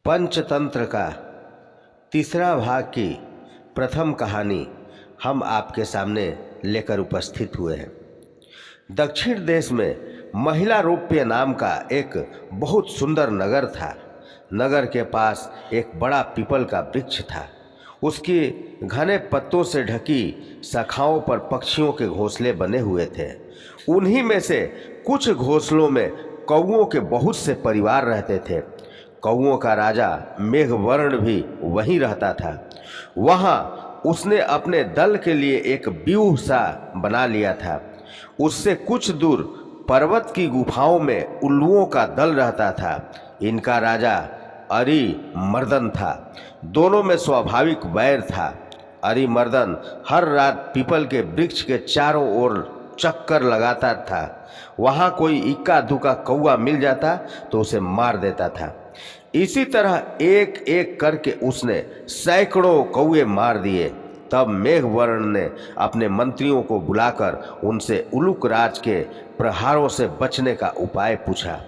पंचतंत्र का तीसरा भाग की प्रथम कहानी हम आपके सामने लेकर उपस्थित हुए हैं। दक्षिण देश में महिलारोप्य नाम का एक बहुत सुंदर नगर था। नगर के पास एक बड़ा पीपल का वृक्ष था। उसकी घने पत्तों से ढकी शाखाओं पर पक्षियों के घोंसले बने हुए थे। उन्हीं में से कुछ घोंसलों में कौओं के बहुत से परिवार रहते थे। कौओं का राजा मेघवर्ण भी वहीं रहता था। वहाँ उसने अपने दल के लिए एक व्यूह सा बना लिया था। उससे कुछ दूर पर्वत की गुफाओं में उल्लुओं का दल रहता था। इनका राजा अरिमर्दन था। दोनों में स्वाभाविक वैर था। अरिमर्दन हर रात पीपल के वृक्ष के चारों ओर चक्कर लगाता था। वहाँ कोई इक्का दुक्का कौआ मिल जाता तो उसे मार देता था। इसी तरह एक एक करके उसने सैकड़ों कौए मार दिए। तब मेघवर्ण ने अपने मंत्रियों को बुलाकर उनसे उलूक राज के प्रहारों से बचने का उपाय पूछा।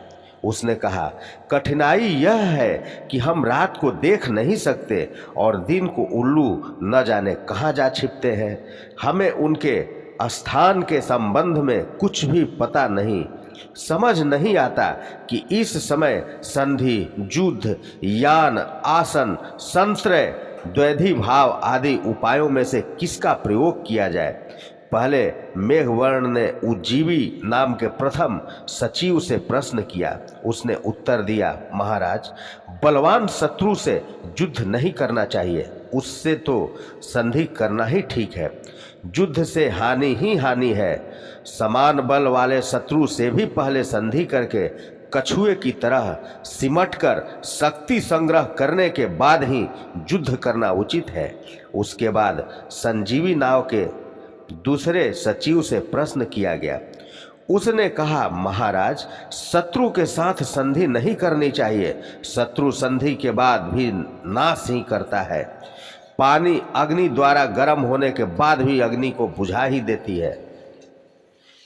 उसने कहा, कठिनाई यह है कि हम रात को देख नहीं सकते और दिन को उल्लू न जाने कहाँ जा छिपते हैं। हमें उनके स्थान के संबंध में कुछ भी पता नहीं। समझ नहीं आता कि इस समय संधि, युद्ध, यान, आसन, संश्रय, द्वैधी भाव आदि उपायों में से किसका प्रयोग किया जाए। पहले मेघवर्ण ने उज्जीवी नाम के प्रथम सचिव से प्रश्न किया। उसने उत्तर दिया, महाराज, बलवान शत्रु से युद्ध नहीं करना चाहिए। उससे तो संधि करना ही ठीक है। युद्ध से हानि ही हानि है। समान बल वाले शत्रु से भी पहले संधि करके कछुए की तरह सिमटकर शक्ति संग्रह करने के बाद ही युद्ध करना उचित है। उसके बाद संजीवी नाव के दूसरे सचिव से प्रश्न किया गया। उसने कहा, महाराज, शत्रु के साथ संधि नहीं करनी चाहिए। शत्रु संधि के बाद भी नाश ही करता है। पानी अग्नि द्वारा गर्म होने के बाद भी अग्नि को बुझा ही देती है।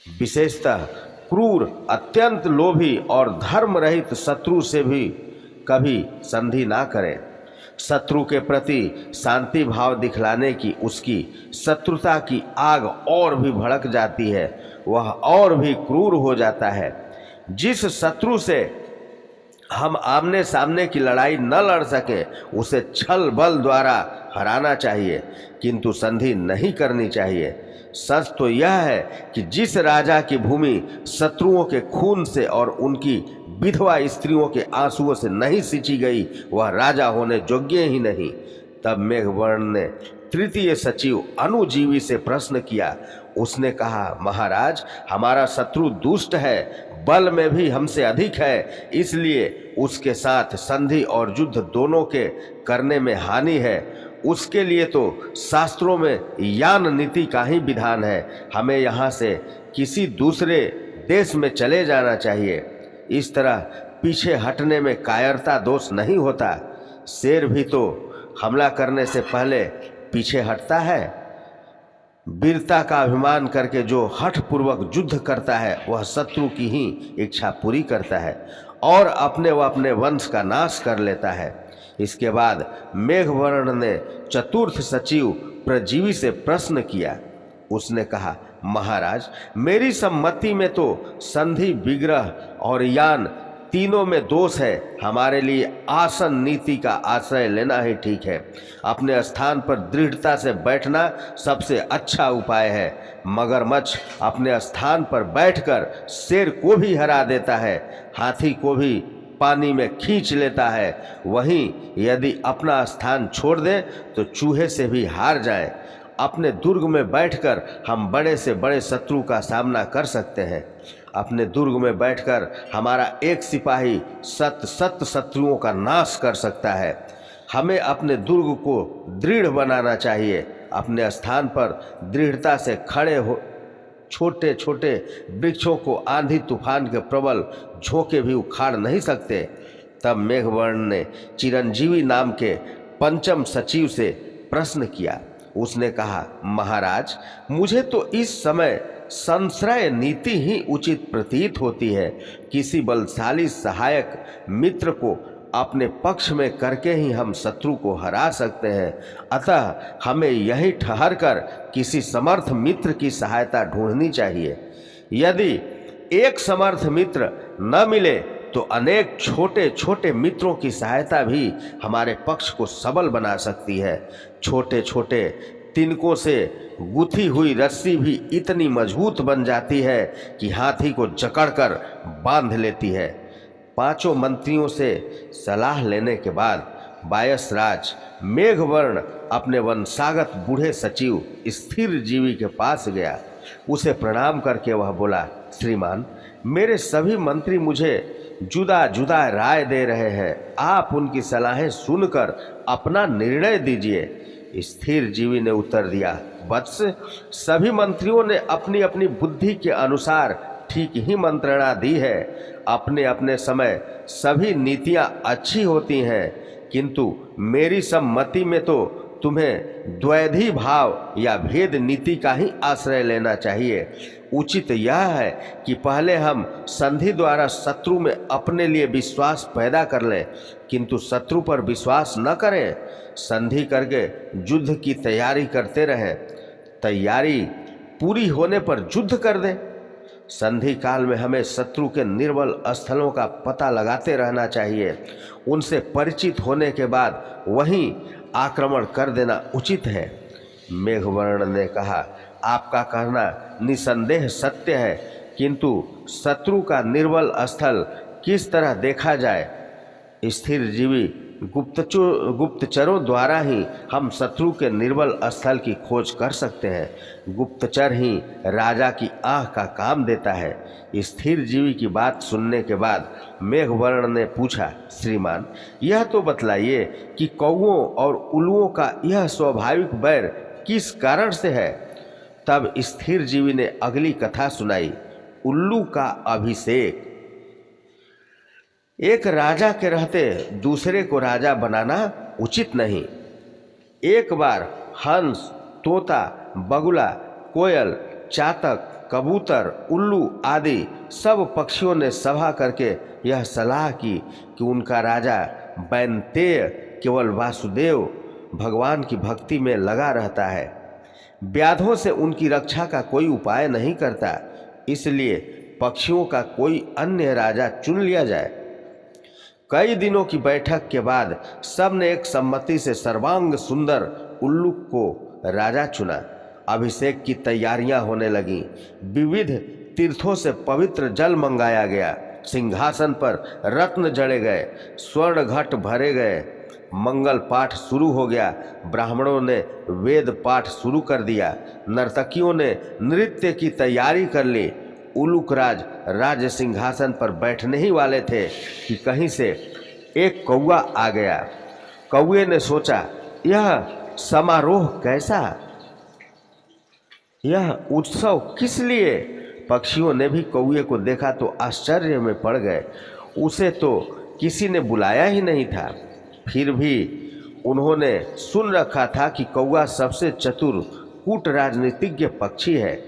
विशेषतः क्रूर, अत्यंत लोभी और धर्म रहित शत्रु से भी कभी संधि ना करें। शत्रु के प्रति शांति भाव दिखलाने की उसकी शत्रुता की आग और भी भड़क जाती है। वह और भी क्रूर हो जाता है। जिस शत्रु से हम आमने सामने की लड़ाई न लड़ सके उसे छल बल द्वारा हराना चाहिए, किंतु संधि नहीं करनी चाहिए। सच तो यह है कि जिस राजा की भूमि शत्रुओं के खून से और उनकी विधवा स्त्रियों के आंसुओं से नहीं सींची गई, वह राजा होने योग्य ही नहीं। तब मेघवर्ण ने तृतीय सचिव अनुजीवी से प्रश्न किया। उसने कहा, महाराज, हमारा शत्रु दुष्ट है, बल में भी हमसे अधिक है, इसलिए उसके साथ संधि और युद्ध दोनों के करने में हानि है। उसके लिए तो शास्त्रों में यान नीति का ही विधान है। हमें यहाँ से किसी दूसरे देश में चले जाना चाहिए। इस तरह पीछे हटने में कायरता दोष नहीं होता। शेर भी तो हमला करने से पहले पीछे हटता है। वीरता का अभिमान करके जो हठपूर्वक युद्ध करता है वह शत्रु की ही इच्छा पूरी करता है और अपने व अपने वंश का नाश कर लेता है। इसके बाद मेघवर्ण ने चतुर्थ सचिव प्रजीवी से प्रश्न किया। उसने कहा, महाराज, मेरी सम्मति में तो संधि, विग्रह और यान तीनों में दोष है। हमारे लिए आसन नीति का आश्रय लेना ही ठीक है। अपने स्थान पर दृढ़ता से बैठना सबसे अच्छा उपाय है। मगरमच्छ अपने स्थान पर बैठकर शेर को भी हरा देता है, हाथी को भी पानी में खींच लेता है। वहीं यदि अपना स्थान छोड़ दे तो चूहे से भी हार जाए। अपने दुर्ग में बैठकर हम बड़े से बड़े शत्रु का सामना कर सकते हैं। अपने दुर्ग में बैठकर हमारा एक सिपाही शत शत्रुओं का नाश कर सकता है। हमें अपने दुर्ग को दृढ़ बनाना चाहिए। अपने स्थान पर दृढ़ता से खड़े हो। छोटे छोटे वृक्षों को आंधी तूफान के प्रबल झोंके भी उखाड़ नहीं सकते। तब मेघवर्ण ने चिरंजीवी नाम के पंचम सचिव से प्रश्न किया। उसने कहा, महाराज, मुझे तो इस समय संश्रय नीति ही उचित प्रतीत होती है। किसी बलशाली सहायक मित्र को अपने पक्ष में करके ही हम शत्रु को हरा सकते हैं। अतः हमें यहीं ठहर कर किसी समर्थ मित्र की सहायता ढूंढनी चाहिए। यदि एक समर्थ मित्र न मिले तो अनेक छोटे छोटे मित्रों की सहायता भी हमारे पक्ष को सबल बना सकती है। छोटे छोटे तिनकों से गुथी हुई रस्सी भी इतनी मजबूत बन जाती है कि हाथी को जकड़कर बांध लेती है। पांचों मंत्रियों से सलाह लेने के बाद वायसराज मेघवर्ण अपने वंशागत बूढ़े सचिव स्थिर जीवी के पास गया। उसे प्रणाम करके वह बोला, श्रीमान, मेरे सभी मंत्री मुझे जुदा जुदा राय दे रहे हैं, आप उनकी सलाहें सुनकर अपना निर्णय दीजिए। स्थिर जीवी ने उत्तर दिया, वत्स, सभी मंत्रियों ने अपनी अपनी बुद्धि के अनुसार ठीक ही मंत्रणा दी है। अपने अपने समय सभी नीतियां अच्छी होती हैं, किंतु मेरी सम्मति में तो तुम्हें द्वैधी भाव या भेद नीति का ही आश्रय लेना चाहिए। उचित यह है कि पहले हम संधि द्वारा शत्रु में अपने लिए विश्वास पैदा कर लें, किंतु शत्रु पर विश्वास न करें। संधि करके युद्ध की तैयारी करते रहें, तैयारी पूरी होने पर युद्ध कर दें। संधि काल में हमें शत्रु के निर्बल स्थलों का पता लगाते रहना चाहिए। उनसे परिचित होने के बाद वहीं आक्रमण कर देना उचित है। मेघवर्ण ने कहा, आपका कहना निसंदेह सत्य है, किंतु शत्रु का निर्बल स्थल किस तरह देखा जाए? स्थिर जीवी, गुप्तचरों द्वारा ही हम शत्रु के निर्बल स्थल की खोज कर सकते हैं। गुप्तचर ही राजा की आँख का काम देता है। स्थिर जीवी की बात सुनने के बाद मेघवर्ण ने पूछा, श्रीमान, यह तो बतलाइए कि कौओं और उल्लुओं का यह स्वाभाविक बैर किस कारण से है? तब स्थिर जीवी ने अगली कथा सुनाई, उल्लू का अभिषेक। एक राजा के रहते दूसरे को राजा बनाना उचित नहीं। एक बार हंस, तोता, बगुला, कोयल, चातक, कबूतर, उल्लू आदि सब पक्षियों ने सभा करके यह सलाह की कि उनका राजा वैनतेय केवल वासुदेव भगवान की भक्ति में लगा रहता है, व्याधों से उनकी रक्षा का कोई उपाय नहीं करता, इसलिए पक्षियों का कोई अन्य राजा चुन लिया जाए। कई दिनों की बैठक के बाद सब ने एक सम्मति से सर्वांग सुंदर उल्लू को राजा चुना। अभिषेक की तैयारियां होने लगीं। विविध तीर्थों से पवित्र जल मंगाया गया। सिंहासन पर रत्न जड़े गए, स्वर्ण घट भरे गए। मंगल पाठ शुरू हो गया। ब्राह्मणों ने वेद पाठ शुरू कर दिया। नर्तकियों ने नृत्य की तैयारी कर ली। उलूकराज राज सिंहासन पर बैठने ही वाले थे कि कहीं से एक कौवा आ गया। कौवे ने सोचा, यह समारोह कैसा, यह उत्सव किस लिए? पक्षियों ने भी कौवे को देखा तो आश्चर्य में पड़ गए। उसे तो किसी ने बुलाया ही नहीं था। फिर भी उन्होंने सुन रखा था कि कौवा सबसे चतुर कूट राजनीतिज्ञ पक्षी है,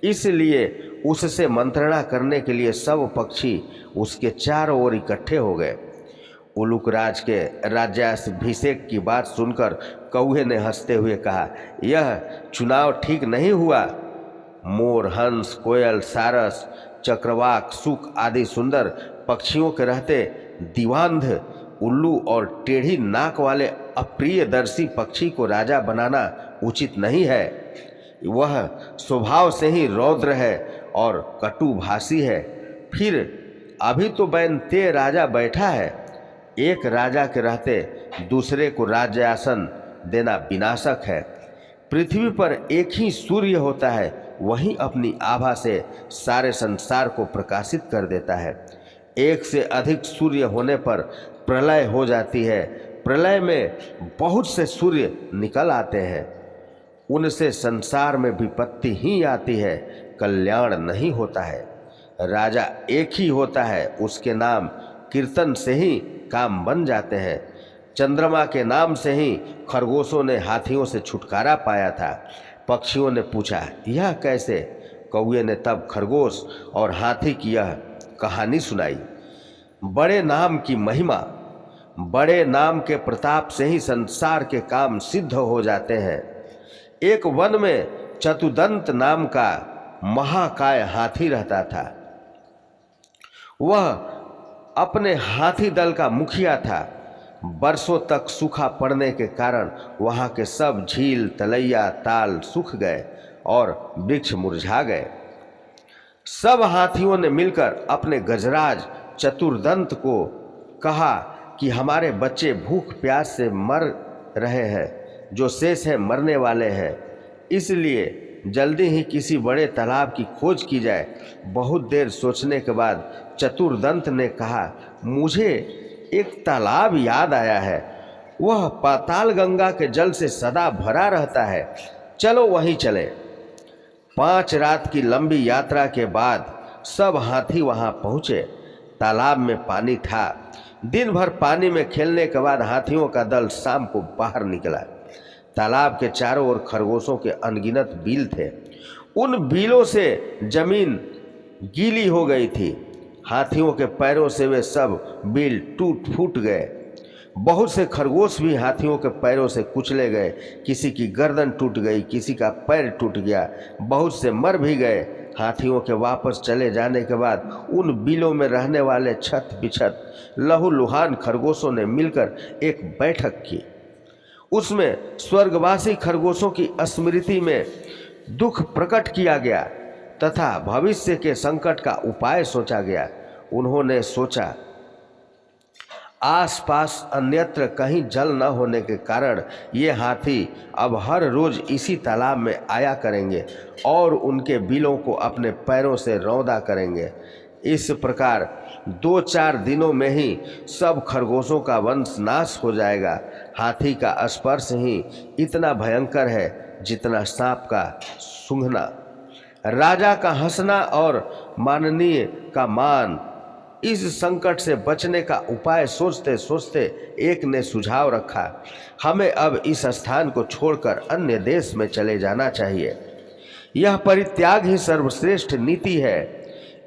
इसलिए उससे मंत्रणा करने के लिए सब पक्षी उसके चारों ओर इकट्ठे हो गए। उलूकराज के राज्याभिषेक की बात सुनकर कौवे ने हंसते हुए कहा, यह चुनाव ठीक नहीं हुआ। मोर, हंस, कोयल, सारस, चक्रवाक, सुक आदि सुंदर पक्षियों के रहते दीवांध उल्लू और टेढ़ी नाक वाले अप्रियदर्शी पक्षी को राजा बनाना उचित नहीं है। वह स्वभाव से ही रौद्र है और कटुभाषी है। फिर अभी तो वैनतेय राजा बैठा है। एक राजा के रहते दूसरे को राज्यासन देना विनाशक है। पृथ्वी पर एक ही सूर्य होता है, वही अपनी आभा से सारे संसार को प्रकाशित कर देता है। एक से अधिक सूर्य होने पर प्रलय हो जाती है। प्रलय में बहुत से सूर्य निकल आते हैं, उनसे संसार में विपत्ति ही आती है, कल्याण नहीं होता है। राजा एक ही होता है, उसके नाम कीर्तन से ही काम बन जाते हैं। चंद्रमा के नाम से ही खरगोशों ने हाथियों से छुटकारा पाया था। पक्षियों ने पूछा, यह कैसे? कौवे ने तब खरगोश और हाथी की यह कहानी सुनाई। बड़े नाम की महिमा। बड़े नाम के प्रताप से ही संसार के काम सिद्ध हो जाते हैं। एक वन में चतुदंत नाम का महाकाय हाथी रहता था। वह अपने हाथी दल का मुखिया था। बरसों तक सूखा पड़ने के कारण वहाँ के सब झील, तलैया, ताल सूख गए और वृक्ष मुरझा गए। सब हाथियों ने मिलकर अपने गजराज चतुर्दंत को कहा कि हमारे बच्चे भूख प्यास से मर रहे हैं, जो शेष है मरने वाले हैं, इसलिए जल्दी ही किसी बड़े तालाब की खोज की जाए। बहुत देर सोचने के बाद चतुर्दंत ने कहा, मुझे एक तालाब याद आया है। वह पाताल गंगा के जल से सदा भरा रहता है, चलो वहीं चलें। 5 रात की लंबी यात्रा के बाद सब हाथी वहां पहुंचे। तालाब में पानी था। दिन भर पानी में खेलने के बाद हाथियों का दल शाम को बाहर निकला। तालाब के चारों ओर खरगोशों के अनगिनत बील थे। उन बीलों से जमीन गीली हो गई थी। हाथियों के पैरों से वे सब बील टूट फूट गए। बहुत से खरगोश भी हाथियों के पैरों से कुचले गए। किसी की गर्दन टूट गई, किसी का पैर टूट गया, बहुत से मर भी गए। हाथियों के वापस चले जाने के बाद उन बिलों में रहने वाले छत बिछत लहूलुहान खरगोशों ने मिलकर एक बैठक की। उसमें स्वर्गवासी खरगोशों की स्मृति में दुख प्रकट किया गया तथा भविष्य के संकट का उपाय सोचा गया। उन्होंने सोचा, आसपास अन्यत्र कहीं जल न होने के कारण ये हाथी अब हर रोज इसी तालाब में आया करेंगे और उनके बिलों को अपने पैरों से रौंदा करेंगे। इस प्रकार 2-4 दिनों में ही सब खरगोशों का वंश नाश हो जाएगा। हाथी का स्पर्श ही इतना भयंकर है जितना सांप का सूंघना। राजा का हंसना और माननीय का मान। इस संकट से बचने का उपाय सोचते सोचते एक ने सुझाव रखा, हमें अब इस स्थान को छोड़कर अन्य देश में चले जाना चाहिए। यह परित्याग ही सर्वश्रेष्ठ नीति है।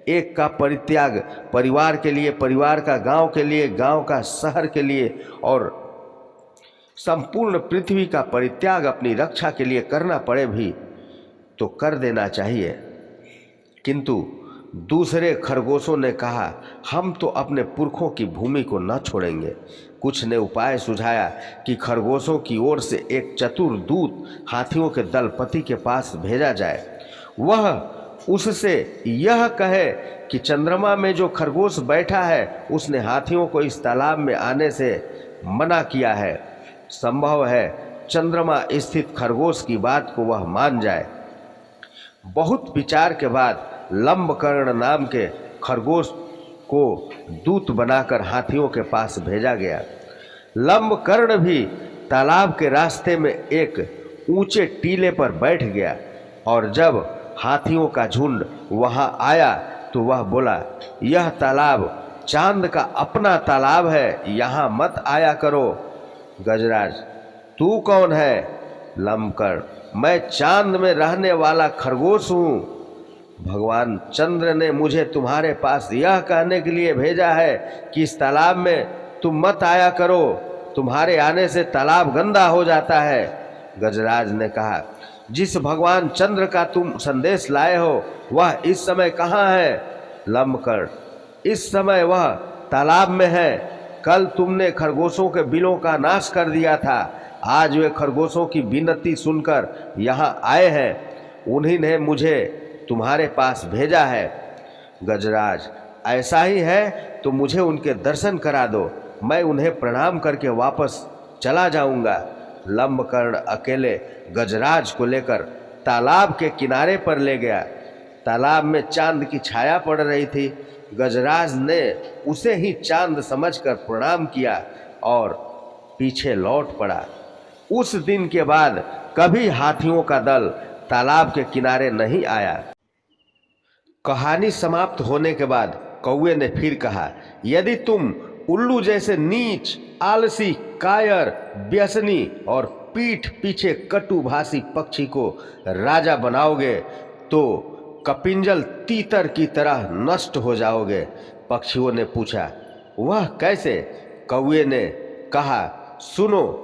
एक का परित्याग परिवार के लिए, परिवार का गांव के लिए, गांव का शहर के लिए और संपूर्ण पृथ्वी का परित्याग अपनी रक्षा के लिए करना पड़े भी तो कर देना चाहिए। किंतु दूसरे खरगोशों ने कहा, हम तो अपने पुरखों की भूमि को न छोड़ेंगे। कुछ ने उपाय सुझाया कि खरगोशों की ओर से एक चतुर दूत हाथियों के दलपति के पास भेजा जाए। वह उससे यह कहे कि चंद्रमा में जो खरगोश बैठा है उसने हाथियों को इस तालाब में आने से मना किया है। संभव है चंद्रमा स्थित खरगोश की बात को वह मान जाए। बहुत विचार के बाद लंबकर्ण नाम के खरगोश को दूत बनाकर हाथियों के पास भेजा गया। लंबकर्ण भी तालाब के रास्ते में एक ऊंचे टीले पर बैठ गया और जब हाथियों का झुंड वहां आया तो वह बोला, यह तालाब चांद का अपना तालाब है, यहाँ मत आया करो। गजराज, तू कौन है? लंबकर्ण, मैं चांद में रहने वाला खरगोश हूँ। भगवान चंद्र ने मुझे तुम्हारे पास यह कहने के लिए भेजा है कि इस तालाब में तुम मत आया करो, तुम्हारे आने से तालाब गंदा हो जाता है। गजराज ने कहा, जिस भगवान चंद्र का तुम संदेश लाए हो वह इस समय कहाँ है? लंबकर्ण, इस समय वह तालाब में है। कल तुमने खरगोशों के बिलों का नाश कर दिया था, आज वे खरगोशों की विनती सुनकर यहाँ आए हैं। उन्हीं ने मुझे तुम्हारे पास भेजा है। गजराज, ऐसा ही है तो मुझे उनके दर्शन करा दो, मैं उन्हें प्रणाम करके वापस चला जाऊंगा। लंबकर्ण अकेले गजराज को लेकर तालाब के किनारे पर ले गया। तालाब में चांद की छाया पड़ रही थी। गजराज ने उसे ही चांद समझकर प्रणाम किया और पीछे लौट पड़ा। उस दिन के बाद कभी हाथियों का दल तालाब के किनारे नहीं आया। कहानी समाप्त होने के बाद कौवे ने फिर कहा, यदि तुम उल्लू जैसे नीच, आलसी, कायर, व्यसनी और पीठ पीछे कटुभाषी पक्षी को राजा बनाओगे तो कपिंजल तीतर की तरह नष्ट हो जाओगे। पक्षियों ने पूछा, वह कैसे? कौए ने कहा, सुनो,